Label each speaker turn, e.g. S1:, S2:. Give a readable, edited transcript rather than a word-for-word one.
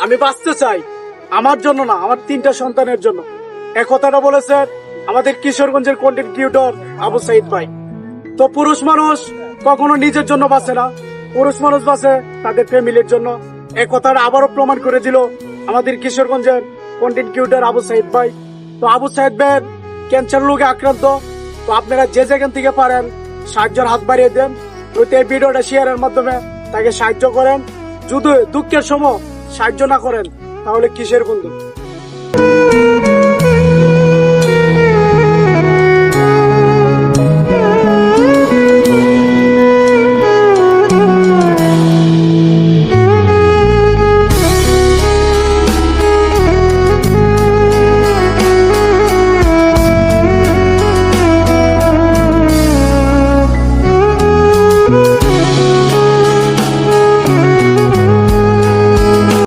S1: আমি বাঁচতে চাই, আমার জন্য না, আমার 3টা সন্তানের জন্য। এই কথাটা বলেছেন আমাদের কিশোরগঞ্জের কন্টেন্ট ক্রিয়েটর আবু সাইদ ভাই। তো পুরুষ মানুষ কখনো নিজের জন্য বাঁচে না, পুরুষ মানুষ বাঁচে তাদের ফ্যামিলির জন্য। এই কথাটা আবারও প্রমাণ করে দিল আমাদের কিশোরগঞ্জের কন্টেন্ট ক্রিয়েটর আবু সাইদ ভাই। তো আবু সাইদ ভাই ক্যান্সার রোগে আক্রান্ত। তো আপনারা যে যেখান থেকে পারেন সাহায্যের হাত বাড়িয়ে দেন, নয়তো এই ভিডিওটা শেয়ারের মাধ্যমে তাকে সাহায্য করেন। যদি দুঃখের সময় সাহায্য না করেন তাহলে কিসের বন্ধু।